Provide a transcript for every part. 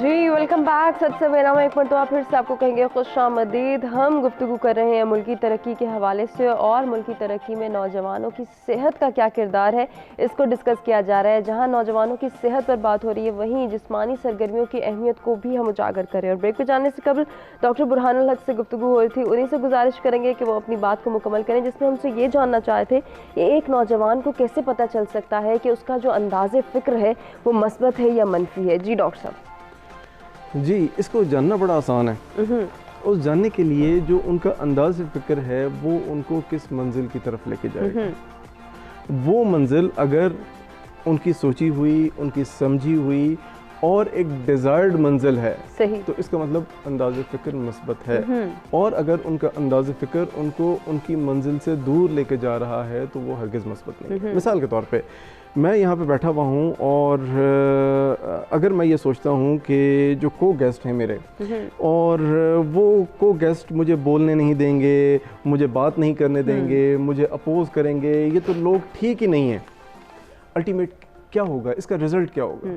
जी welcome back. सच से मेरा एक मरतबा फिर से आपको कहेंगे खुशामदीद। हम गुफ्तगू कर रहे हैं मुल्की तरक्की के हवाले से और मुल्की तरक्की में नौजवानों की सेहत का क्या किरदार है, इसको डिस्कस किया जा रहा है। जहां नौजवानों की सेहत पर बात हो रही है, वहीं जिस्मानी सरगर्मियों की अहमियत को भी हम उजागर करें। और ब्रेक पर जाने से कबल डॉक्टर बुरहानुल हक से गुफ्तगू हो रही थी, उन्हीं से गुजारिश करेंगे कि वो अपनी बात को मुकम्मल करें, जिसमें हमसे ये जानना चाहे थे कि एक नौजवान को कैसे पता चल सकता है कि उसका जो अंदाज़े फ़िक्र है वो मस्बत है या मनफी है। जी डॉक्टर साहब। जी, इसको जानना बड़ा आसान है। उस जानने के लिए जो उनका अंदाज़ फ़िक्र है वो उनको किस मंजिल की तरफ लेके जाएगा। वो मंजिल अगर उनकी सोची हुई, उनकी समझी हुई और एक डिज़ायर्ड मंजिल है सही, तो इसका मतलब अंदाज़ फ़िक्र मस्बत है। और अगर उनका अंदाज़ फ़िक्र उनको उनकी मंजिल से दूर लेके जा रहा है तो वो हरगिज़ मस्बत नहीं है। मिसाल के तौर पे मैं यहाँ पे बैठा हुआ हूँ और अगर मैं ये सोचता हूँ कि जो को गेस्ट हैं मेरे और वो को गेस्ट मुझे बोलने नहीं देंगे, मुझे बात नहीं करने देंगे, मुझे अपोज करेंगे, ये तो लोग ठीक ही नहीं हैं। अल्टीमेट क्या होगा, इसका रिजल्ट क्या होगा?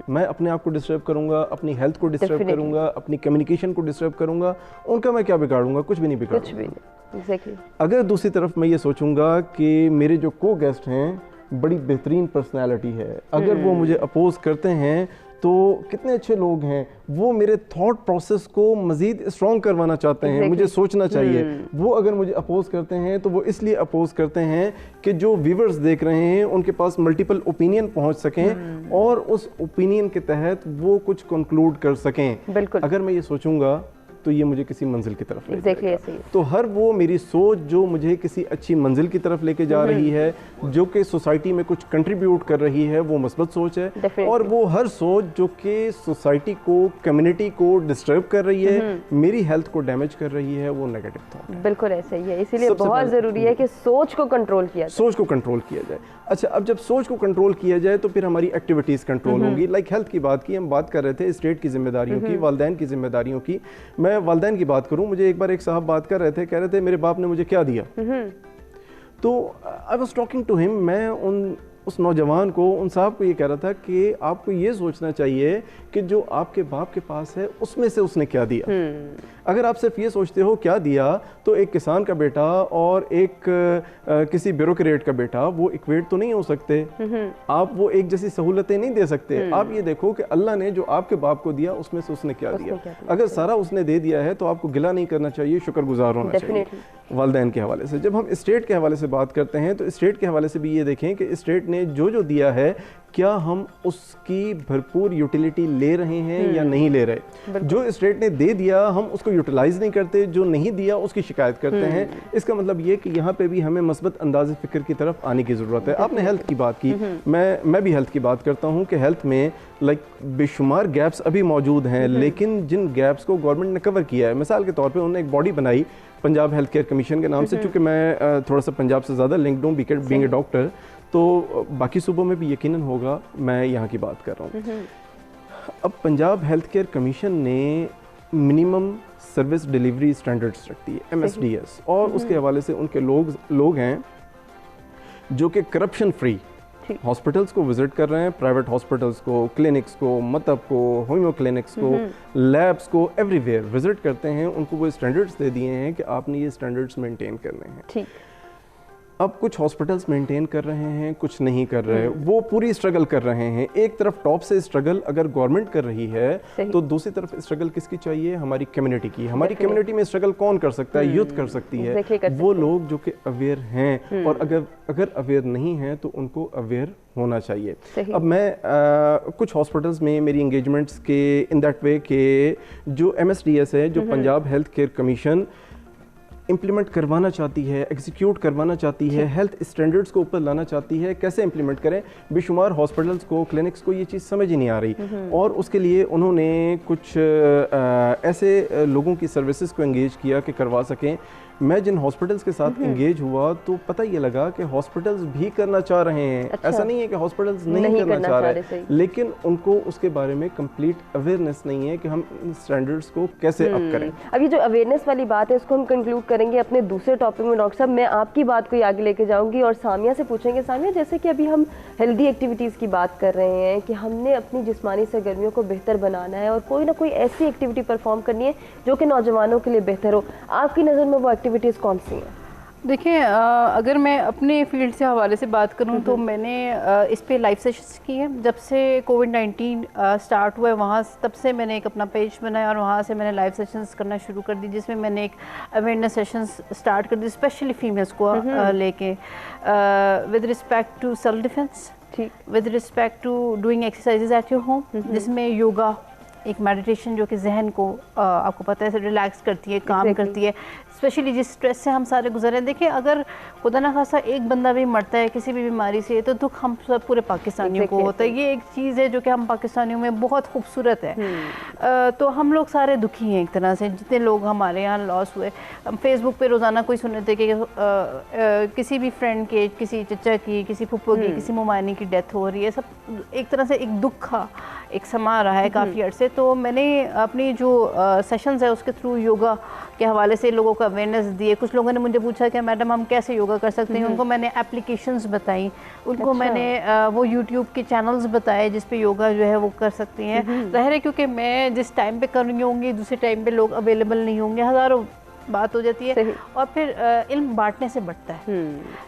मैं अपने आप को डिस्टर्ब करूंगा, अपनी हेल्थ को डिस्टर्ब करूंगा, अपनी कम्युनिकेशन को डिस्टर्ब करूंगा। उनका मैं क्या बिगाड़ूंगा? कुछ भी नहीं बिगाड़ूंगा। कुछ भी नहीं। Exactly. अगर दूसरी तरफ मैं ये सोचूंगा कि मेरे जो को गेस्ट हैं बड़ी बेहतरीन पर्सनैलिटी है, अगर वो मुझे अपोज करते हैं तो कितने अच्छे लोग हैं, वो मेरे थॉट प्रोसेस को मज़ीद स्ट्रॉन्ग करवाना चाहते हैं, मुझे सोचना चाहिए। वो अगर मुझे अपोज करते हैं तो वो इसलिए अपोज करते हैं कि जो व्यूवर्स देख रहे हैं उनके पास मल्टीपल ओपिनियन पहुंच सकें और उस ओपिनियन के तहत वो कुछ कंक्लूड कर सकें। अगर मैं ये सोचूंगा तो ये मुझे किसी मंजिल की तरफ ले जाएगा। तो हर वो मेरी सोच जो मुझे किसी अच्छी मंजिल की तरफ लेके जा रही है, जो कि सोसाइटी में कुछ कंट्रीब्यूट कर रही है, वो मस्बत सोच है। और वो हर सोच जो कि सोसाइटी को, कम्युनिटी को डिस्टर्ब कर रही है, मेरी हेल्थ को डैमेज कर रही है, वो नेगेटिव थॉट है। बिल्कुल ऐसा ही है। इसीलिए बहुत ज़रूरी है कि सोच को कंट्रोल किया जाए। सोच को कंट्रोल किया जाए। अच्छा, अब जब सोच को कंट्रोल किया जाए तो फिर हमारी एक्टिविटीज़ कंट्रोल होंगी। लाइक हेल्थ की बात की, हम बात कर रहे थे स्टेट की जिम्मेदारियों की, वालिदैन की जिम्मेदारियों की। मैं वालिदैन की बात करूं, मुझे एक बार एक साहब बात कर रहे थे, कह रहे थे मेरे बाप ने मुझे क्या दिया। तो I was talking to him, मैं उस नौजवान को, उन साहब को ये कह रहा था कि आपको ये सोचना चाहिए कि जो आपके बाप के पास है उसमें से उसने क्या दिया। अगर आप सिर्फ ये सोचते हो क्या दिया, तो एक किसान का बेटा और एक किसी ब्यूरोक्रेट का बेटा वो इक्वेट तो नहीं हो सकते। आप वो एक जैसी सहूलतें नहीं दे सकते। आप ये देखो कि अल्लाह ने जो आपके बाप को दिया उसमें से उसने क्या दिया। अगर सारा उसने दे दिया है तो आपको गिला नहीं करना चाहिए, शुक्रगुजार होना चाहिए। वालिदैन के हवाले से जब हम स्टेट के हवाले से बात करते हैं तो स्टेट के हवाले से भी ये देखें कि स्टेट ने जो दिया है क्या हम उसकी भरपूर यूटिलिटी ले रहे हैं या नहीं ले रहे। जो स्टेट ने दे दिया हम उसको यूटिलाइज नहीं करते, जो नहीं दिया उसकी शिकायत करते हैं। इसका मतलब ये कि यहाँ पे भी हमें मस्बत अंदाज़े फ़िक्र की तरफ आने की ज़रूरत है। आपने हेल्थ की बात की, मैं भी हेल्थ की बात करता हूँ कि हेल्थ में लाइक बेशुमार गैप्स अभी मौजूद हैं, लेकिन जिन गैप्स को गवर्नमेंट ने कवर किया है, मिसाल के तौर पर उन्होंने एक बॉडी बनाई पंजाब हेल्थ केयर कमीशन के नाम से। चूँकि मैं थोड़ा सा पंजाब से ज़्यादा लिंक्ड हूँ बीइंग ए डॉक्टर, तो बाकी सूबों में भी यकीनन होगा, मैं यहाँ की बात कर रहा हूँ। अब पंजाब हेल्थ केयर कमीशन ने मिनिमम सर्विस डिलीवरी स्टैंडर्ड्स रखती है, MSDS, और उसके हवाले से उनके लोग हैं जो कि करप्शन फ्री हॉस्पिटल्स को विजिट कर रहे हैं, प्राइवेट हॉस्पिटल्स को, क्लिनिक्स को, मतब को, होम्यो क्लिनिक्स को, लैब्स को, एवरीवेयर विजिट करते हैं। उनको वो स्टैंडर्ड्स दे दिए हैं कि आपने ये स्टैंडर्ड्स मेंटेन करने हैं। ठीक। अब कुछ हॉस्पिटल्स मेंटेन कर रहे हैं, कुछ नहीं कर रहे, वो पूरी स्ट्रगल कर रहे हैं। एक तरफ टॉप से स्ट्रगल अगर गवर्नमेंट कर रही है तो दूसरी तरफ स्ट्रगल किसकी चाहिए? हमारी कम्युनिटी की। हमारी कम्युनिटी में स्ट्रगल कौन कर सकता है? यूथ कर सकती है, वो लोग जो कि अवेयर हैं। और अगर अवेयर नहीं है तो उनको अवेयर होना चाहिए। अब मैं कुछ हॉस्पिटल्स में मेरी इंगेजमेंट्स के इन दैट वे के जो MSDS है, जो Punjab health care commission implement करवाना चाहती है, एग्जीक्यूट करवाना चाहती है, हेल्थ स्टैंडर्ड्स को ऊपर लाना चाहती है, कैसे इम्प्लीमेंट करें? बेशुमार हॉस्पिटल्स को, क्लिनिक्स को ये चीज़ समझ ही नहीं आ रही। और उसके लिए उन्होंने कुछ ऐसे लोगों की सर्विसेज को एंगेज किया कि करवा सकें। मैं जिन हॉस्पिटल्स के साथ इंगेज हुआ तो पता ये लगा कि हॉस्पिटल्स भी करना चाह रहे हैं। अच्छा। ऐसा नहीं है कि हॉस्पिटल्स नहीं करना चाह रहे, लेकिन उनको उसके बारे में कंप्लीट अवेयरनेस नहीं है कि हम स्टैंडर्ड्स को कैसे अप करें। अब ये जो अवेयरनेस वाली बात है इसको हम कंक्लूड करेंगे अपने दूसरे टॉपिक में। डॉक्टर साहब, मैं आपकी बात को आगे लेके जाऊंगी और सामिया से पूछेंगे। सामिया, जैसे कि अभी हम हेल्दी एक्टिविटीज़ की बात कर रहे हैं कि हमने अपनी जिस्मानी सरगर्मियों को बेहतर बनाना है और कोई ना कोई ऐसी एक्टिविटी परफॉर्म करनी है जो कि नौजवानों के लिए बेहतर हो, आपकी नज़र में वो एक्टिविटीज़ कौन सी हैं? देखिए, अगर मैं अपने फील्ड से हवाले से बात करूं तो मैंने इस पे लाइव सेशंस किए हैं। जब से कोविड-19 स्टार्ट हुआ है वहाँ तब से मैंने एक अपना पेज बनाया और वहाँ से मैंने लाइव सेशंस करना शुरू कर दी, जिसमें मैंने एक अवेयरनेस सेशंस स्टार्ट कर दी स्पेशली फीमेल्स को लेके, with respect to self defence, with respect to doing exercises at your home, जिसमें योगा एक मेडिटेशन जो कि जहन को आपको पता है रिलैक्स करती है, काम करती है, स्पेशली जिस स्ट्रेस से हम सारे गुजर रहे हैं। देखिए, अगर खुदा ना खासा एक बंदा भी मरता है किसी भी बीमारी से तो दुख हम सब पूरे पाकिस्तानियों को होता है। ये एक चीज़ है जो कि हम पाकिस्तानियों में बहुत खूबसूरत है। तो हम लोग सारे दुखी हैं एक तरह से, जितने लोग हमारे यहाँ लॉस हुए। हम फेसबुक पे रोज़ाना कोई सुन रहे थे कि किसी भी फ्रेंड के, किसी चचा की, किसी फुप्पो की, किसी मुमानी की डेथ हो रही है। सब एक तरह से एक दुख का एक समा रहा है काफ़ी अर्से। तो मैंने अपनी जो सेशंस है उसके थ्रू योगा के हवाले से लोगों को अवेयरनेस दिए। कुछ लोगों ने मुझे पूछा कि मैडम हम कैसे योगा कर सकते हैं, उनको मैंने एप्लीकेशंस बताई, उनको मैंने वो यूट्यूब के चैनल्स बताए जिस पे योगा जो है वो कर सकती हैं। ज़ाहिर है क्योंकि मैं जिस टाइम पे कर रही होंगी दूसरे टाइम पे लोग अवेलेबल नहीं होंगे, हज़ारों बात हो जाती है और फिर इल्म बांटने से बढ़ता है।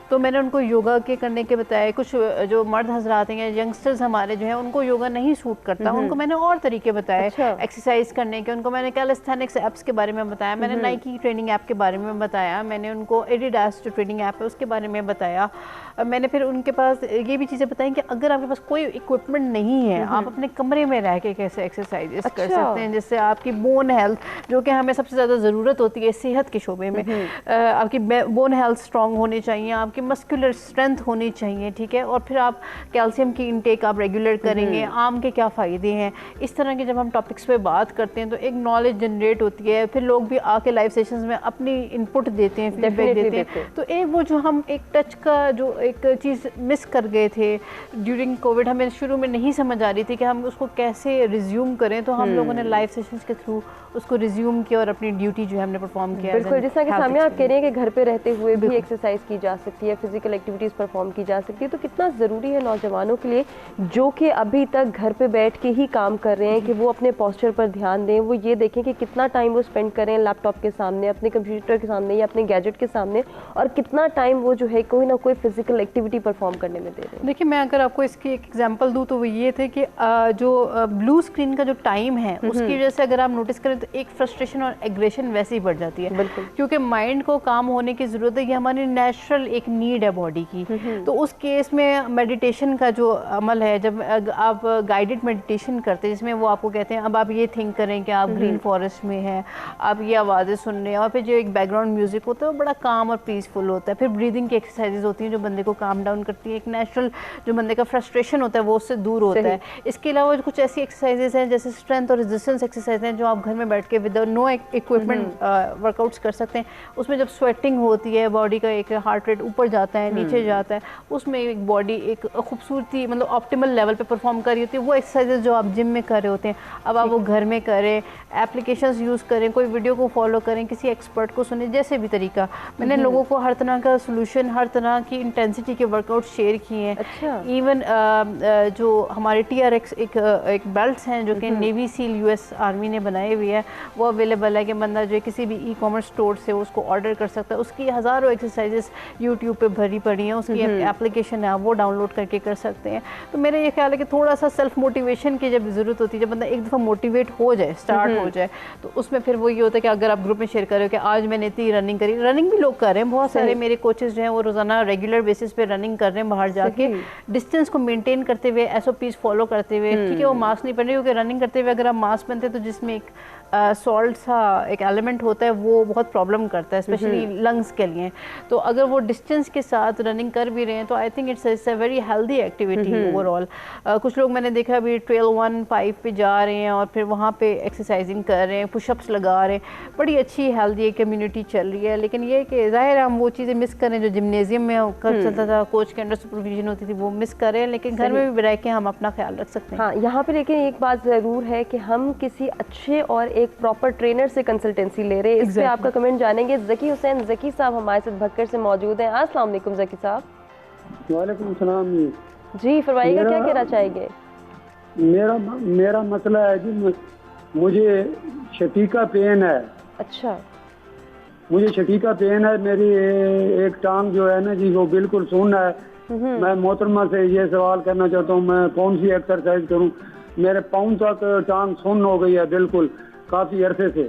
तो मैंने उनको योगा के करने के बताए। कुछ जो मर्द हजरात हैं, यंगस्टर्स हमारे जो हैं, उनको योगा नहीं सूट करता, उनको मैंने और तरीके बताए एक्सरसाइज करने के। उनको मैंने कैलिस्थेनिक्स ऐप्स के बारे में बताया, मैंने नाइकी ट्रेनिंग ऐप के बारे में बताया, मैंने उनको एडिडास जो ट्रेनिंग ऐप है उसके बारे में बताया। मैंने फिर उनके पास ये भी चीज़ें बताई कि अगर आपके पास कोई इक्विपमेंट नहीं है, आप अपने कमरे में रह के कैसे एक्सरसाइज कर सकते हैं जिससे आपकी बोन हेल्थ, जो कि हमें सबसे ज़्यादा ज़रूरत होती है सेहत के शोबे में, आपकी बोन हेल्थ स्ट्रॉन्ग होनी चाहिए, आपकी मस्कुलर स्ट्रेंथ होनी चाहिए, ठीक है। और फिर आप कैल्शियम की इनटेक आप रेगुलर करेंगे, आम के क्या फ़ायदे हैं, इस तरह के जब हम टॉपिक्स पे बात करते हैं तो एक नॉलेज जनरेट होती है। फिर लोग भी आके लाइव सेशंस में अपनी इनपुट देते हैं, फीडबैक देते हैं। तो एक वो जो हम एक टच का जो एक चीज़ मिस कर गए थे ड्यूरिंग कोविड, हमें शुरू में नहीं समझ आ रही थी कि हम उसको कैसे रिज्यूम करें, तो हम लोगों ने लाइव सेशंस के थ्रू उसको रिज्यूम किया और अपनी ड्यूटी जो है हमने परफॉर्म किया। बिल्कुल, जिस तरह के सामने आप कह रहे हैं कि घर पे रहते हुए भी एक्सरसाइज की जा सकती है, फिजिकल एक्टिविटीज़ परफॉर्म की जा सकती है, तो कितना ज़रूरी है नौजवानों के लिए जो कि अभी तक घर पे बैठ के ही काम कर रहे हैं कि वो अपने पोस्चर पर ध्यान दें, वो ये देखें कि कितना टाइम वो स्पेंड करें लैपटॉप के सामने, अपने कंप्यूटर के सामने या अपने गैजेट के सामने, और कितना टाइम वो जो है कोई ना कोई फिजिकल एक्टिविटी परफॉर्म करने में दे रहे हैं। देखिए, मैं अगर आपको इसकी एक एग्जांपल दूं तो वो ये थे कि जो ब्लू स्क्रीन का जो टाइम है उसकी वजह से अगर आप नोटिस करें तो एक फ्रस्ट्रेशन और एग्रेशन वैसे ही बढ़ जाती है। बिल्कुल, क्योंकि माइंड को काम होने की ज़रूरत है, ये हमारी नेचुरल एक नीड है बॉडी की। तो उस केस में मेडिटेशन का जो अमल है, जब आप गाइडेड मेडिटेशन करते हैं जिसमें वो आपको कहते हैं अब आप ये थिंक करें कि आप ग्रीन फॉरेस्ट में हैं, आप ये आवाज़ें सुन रहे हैं, और फिर जो एक बैकग्राउंड म्यूजिक होता है वो बड़ा काम और पीसफुल होता है। फिर ब्रीदिंग की एक्सरसाइजेज होती हैं जो बंदे को काम डाउन करती है, एक नेचुरल जो बंदे का फ्रस्ट्रेशन होता है वो उससे दूर होता है। इसके अलावा कुछ ऐसी एक्सरसाइजेज हैं जैसे स्ट्रेंथ और रेजिस्टेंस एक्सरसाइज हैं जो आप घर में बैठ के विद नो इक्विपमेंट वर्कआउट्स कर सकते हैं। उसमें जब स्वेटिंग होती है, बॉडी का एक हार्ट रेट ऊपर जाता है, नीचे जाता है, उसमें एक बॉडी एक खूबसूरती मतलब ऑप्टिमल लेवल पे परफॉर्म कर रही होती है। वो एक्सरसाइजेज जो आप जिम में कर रहे होते हैं अब आप वो घर में करें, एप्लीकेशंस यूज़ करें, कोई वीडियो को फॉलो करें, किसी एक्सपर्ट को सुने, जैसे भी तरीका। मैंने लोगों को हर तरह का सोल्यूशन, हर तरह की इंटेंसिटी के वर्कआउट शेयर किए हैं। अच्छा। इवन जो हमारे TRX एक बेल्ट्स हैं जो कि नेवी सील US आर्मी ने बनाए हुए हैं, वो अवेलेबल है कि बंदा जो किसी भी ई-कॉमर्स स्टोर से उसको ऑर्डर कर सकता है। उसकी हज़ारों एक्सरसाइजेस यूट्यूब पे भरी पड़ी हैं, उसकी एप्लीकेशन है, आप वो डाउनलोड करके कर सकते हैं। तो मेरा ये ख्याल है कि थोड़ा सा सेल्फ मोटिवेशन की जब ज़रूरत होती है, जब बंदा एक दफ़ा मोटिवेट हो जाए, स्टार्ट हो जाए, तो उसमें फिर वो ये होता है कि अगर आप ग्रुप में शेयर करो कि आज मैंने इतनी रनिंग करी, रनिंग भी लोग कर रहे हैं, बहुत सारे मेरे कोचेज़ जो हैं वो रोज़ाना रेगुलर बेसिस पे रनिंग कर रहे हैं बाहर जाके, डिस्टेंस को मेंटेन करते हुए, SOPs फॉलो करते हुए, ठीक है, वो मास्क नहीं पहन रहे, क्योंकि रनिंग करते हुए अगर आप मास्क पहनते हैं तो जिसमें एक सॉल्ट सा एक एलिमेंट होता है वो बहुत प्रॉब्लम करता है स्पेशली लंग्स के लिए। तो अगर वो डिस्टेंस के साथ रनिंग कर भी रहे हैं तो I think it's a very healthy activity overall. कुछ लोग मैंने देखा अभी ट्रेल 1-5 पे जा रहे हैं और फिर वहाँ पे एक्सरसाइजिंग कर रहे हैं, पुशअप्स लगा रहे हैं, बड़ी अच्छी हेल्दी कम्युनिटी चल रही है। लेकिन ये कि ज़ाहिर हम वो चीज़ें मिस करें जो जिम्नेजियम में चलता था, कोच के अंडर सुपरविजन होती थी, वो मिस करें, लेकिन घर में भी रह के हम अपना ख्याल रख सकते हैं। हाँ, यहाँ पे लेकिन एक बात ज़रूर है कि हम किसी अच्छे और एक प्रॉपर ट्रेनर से कंसल्टेंसी ले रहे हैं। इस पे आपका कमेंट जानेंगे। ज़की हुसैन ज़की साहब हमारे साथ भक्कर से मौजूद हैं। अस्सलाम वालेकुम ज़की साहब। वालेकुम सलाम जी, फरमाइएगा, क्या कहना चाहेंगे? मेरा मसला है जी, मुझे शकीका पेन है। अच्छा, मुझे शकीका पेन है, मेरी एक टांग जो है ना जी वो बिल्कुल सुन्न है। मैं मोहतरमा से ये सवाल करना चाहता हूँ, मैं कौन सी एक्सरसाइज करूँ? मेरे पाँव तक टांग सुन्न हो गई है बिल्कुल काफ़ी अरसे से।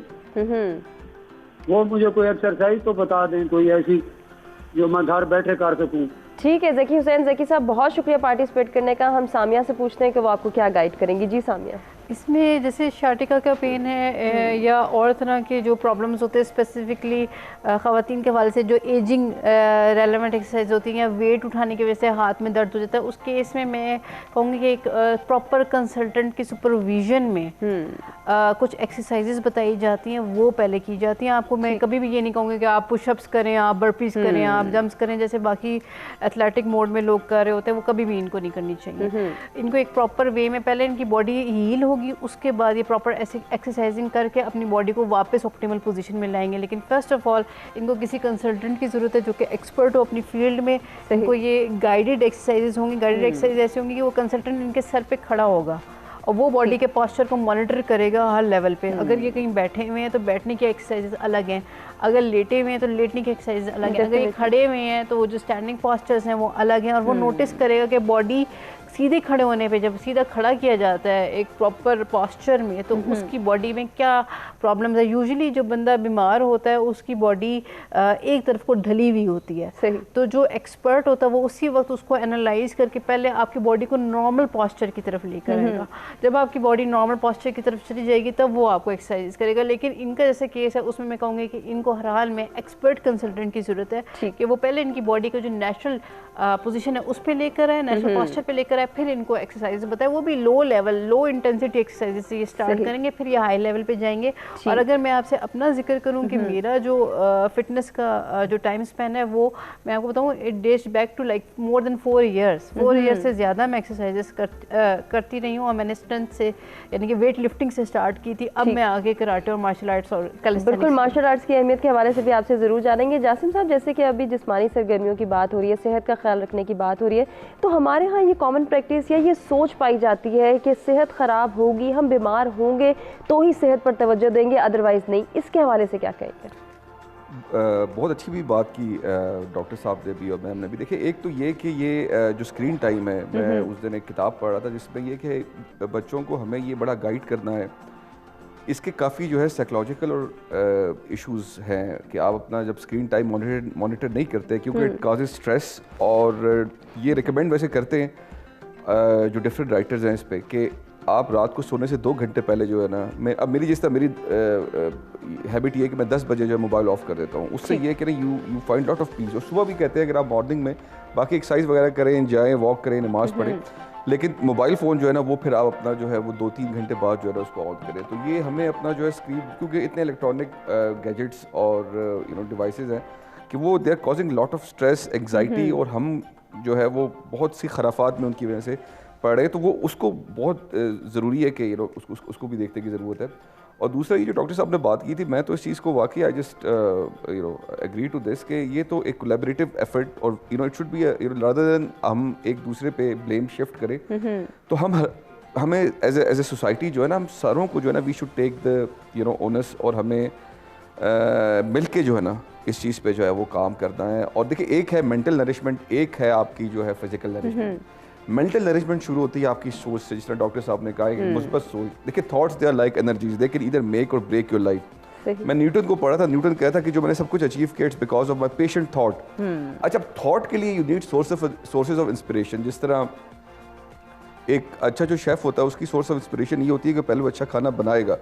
वो मुझे कोई एक्सरसाइज तो बता दें, कोई ऐसी जो मैं घर बैठे कर सकूँ। ठीक है ज़की हुसैन। ज़की साहब बहुत शुक्रिया पार्टिसिपेट करने का। हम सामिया से पूछते हैं कि वो आपको क्या गाइड करेंगी। जी सामिया। इसमें जैसे शाटिका का पेन है या और तरह के जो प्रॉब्लम्स होते हैं स्पेसिफिकली ख़वातीन के हवाले से, जो एजिंग रेलेवेंट एक्सरसाइज होती हैं, वेट उठाने की वजह से हाथ में दर्द हो जाता है, उस केस में मैं कहूँगी कि एक प्रॉपर कंसल्टेंट की सुपरविजन में कुछ एक्सरसाइजेज बताई जाती हैं, वो पहले की जाती हैं। आपको मैं कभी भी ये नहीं कहूँगी कि आप पुशअप्स करें, आप बर्पीज करें, आप जंप्स करें, जैसे बाकी एथलेटिक मोड में लोग कर रहे होते हैं, वो कभी भी इनको नहीं करनी चाहिए। इनको एक प्रॉपर वे में पहले इनकी बॉडी हील होगी, उसके बाद ये प्रॉपर एक्सरसाइजिंग करके अपनी बॉडी को वापस ऑप्टिमल पोजीशन में लाएंगे। लेकिन फर्स्ट ऑफ ऑल इनको किसी कंसल्टेंट की ज़रूरत है जो कि एक्सपर्ट हो अपनी फील्ड में। इनको ये गाइडेड एक्सरसाइजेज होंगी, गाइडेड एक्सरसाइज ऐसी होंगी कि वो कंसल्टेंट इनके सर पे खड़ा होगा और वो बॉडी के पोस्चर को मॉनिटर करेगा हर लेवल पे। अगर ये कहीं बैठे हुए हैं तो बैठने की एक्सरसाइजेज अलग हैं, अगर लेटे हुए हैं तो लेटने की एक्सरसाइज अलग है, अगर ये खड़े हुए हैं तो वो जो स्टैंडिंग पोस्चर्स हैं वो अलग हैं। और वो नोटिस करेगा कि बॉडी सीधे खड़े होने पे, जब सीधा खड़ा किया जाता है एक प्रॉपर पोस्चर में, तो उसकी बॉडी में क्या प्रॉब्लम्स है। यूजुअली जो बंदा बीमार होता है उसकी बॉडी एक तरफ को ढली हुई होती है। सही। तो जो एक्सपर्ट होता है वो उसी वक्त उसको एनालाइज करके पहले आपकी बॉडी को नॉर्मल पोस्चर की तरफ लेकर आएगा। जब आपकी बॉडी नॉर्मल पोस्चर की तरफ चली जाएगी तब वो आपको एक्सरसाइज करेगा। लेकिन इनका जैसे केस है उसमें मैं कहूँगी कि इनको हर हाल में एक्सपर्ट कंसल्टेंट की ज़रूरत है कि वो पहले इनकी बॉडी का जो नेचुरल पोजीशन है उस पर लेकर आए, नेचुरल पोस्चर पे लेकर आए, फिर इनको एक्सरसाइज बताए। वो भी low level, low intensity exercise से ये स्टार्ट करेंगे, फिर ये हाई लेवल पे जाएंगे। और अगर मैं आपसे अपना जिक्र करूं कि मेरा जो फिटनेस का जो टाइम स्पेन है वो मैं आपको बताऊं, it dates back to like more than 4 years. 4 years से ज़्यादा मैं एक्सरसाइजेस करती रही हूँ और मैंने स्ट्रेंथ से यानी कि वेट लिफ्टिंग से स्टार्ट की थी। अब मैं आगे कराटे और मार्शल आर्ट्स और बिल्कुल मार्शल आर्ट्स की अहमियत के हवाले से भी आपसे ज़रूर जानेंगे। जासिम साहब, जैसे कि अभी जिस्मानी सरगर्मियों की बात हो रही है, सेहत का ख्याल रखने की बात हो रही है, तो हमारे यहाँ ये कॉमन प्रैक्टिस या ये सोच पाई जाती है कि सेहत ख़राब होगी, हम बीमार होंगे तो ही सेहत पर तवज्जो देंगे, अदरवाइज़ नहीं। इसके हवाले से क्या कहेंगे? बहुत अच्छी भी बात की डॉक्टर साहब ने भी और मैम ने भी। देखिए, एक तो ये कि ये जो स्क्रीन टाइम है, मैं उस दिन एक किताब पढ़ रहा था जिसमें ये कि बच्चों को हमें ये बड़ा गाइड करना है। इसके काफ़ी जो है साइकोलॉजिकल और इश्यूज़ हैं कि आप अपना जब स्क्रीन टाइम मॉनिटर नहीं करते, क्योंकि इट काजेज स्ट्रेस। और ये रिकमेंड वैसे करते हैं जो डिफरेंट राइटर्स हैं इस पर कि आप रात को सोने से 2 घंटे पहले जो है ना, मैं अब मेरी जिस तरह मेरी हैबिट ये है कि मैं 10 बजे जो है मोबाइल ऑफ कर देता हूँ। उससे ये कि ना you find lot of peace. और सुबह भी कहते हैं अगर आप मॉर्निंग में बाकी एक्सरसाइज वगैरह करें, जाएँ, वॉक करें, नमाज़ पढ़ें, लेकिन मोबाइल फ़ोन जो है ना वो फिर आप अपना जो है वो 2-3 घंटे बाद जो है ना उसको ऑन करें। तो ये हमें अपना जो है स्क्रीन, क्योंकि इतने इलेक्ट्रॉनिक गैजेट्स और डिवाइसेस हैं कि वो they are causing lot of stress, anxiety, और हम जो है वो बहुत सी खराफात में उनकी वजह से पड़ रहे हैं। तो वो उसको बहुत ज़रूरी है कि उसको भी देखने की ज़रूरत है। और दूसरा ये जो डॉक्टर साहब ने बात की थी, मैं तो इस चीज़ को वाकई I just agree to this कि ये तो एक कोलैबोरेटिव एफर्ट और it should be rather than हम एक दूसरे पे ब्लेम शिफ्ट करें, तो हमें एज ए सोसाइटी जो है ना, हम सारों को जो है ना we should take the onus और हमें मिल के जो है ना इस चीज़ पे जो है वो काम करना है। और देखिए, एक है मेंटल नरिशमेंट, एक है आपकी जो है फिजिकल नरिशमेंट। मेंटल नरिशमेंट शुरू होती है आपकी सोच से, जिस तरह डॉक्टर साहब ने कहा है मुस्बत सोच। देखिए, thoughts they are like energies, they can either make और ब्रेक योर लाइफ। मैं न्यूटन को पढ़ा था, न्यूटन कहता था कि जो मैंने सब कुछ अचीव किया it's because of my patient thought. अच्छा, थॉट के लिए you need sources of inspiration. जिस तरह एक अच्छा जो शेफ होता है उसकी सोर्स ऑफ इंस्पिरेशन ये होती है कि पहले वो अच्छा खाना बनाएगा।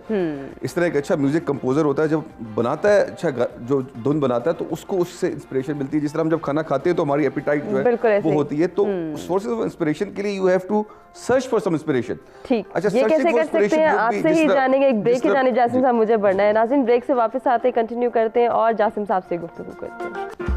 इस तरह एक अच्छा म्यूजिक कंपोजर होता है, जब बनाता है अच्छा जो धुन बनाता है तो उसको उससे इंस्पिरेशन मिलती है। जिस तरह हम जब खाना खाते हैं तो हमारी एपिटाइट जो है वो होती है, तो सोर्सेज ऑफ इंस्पिरेशन के लिए you have to search for some inspiration. ठीक, अच्छा, ये कैसे कर सकते हैं आपसे ही जानेंगे। एक ब्रेक के जाने जासिम साहब मुझे बढ़ना है। नाज़रीन ब्रेक से वापस आते कंटिन्यू करते हैं और जासिम साहब से गुफ्तगू करते हैं।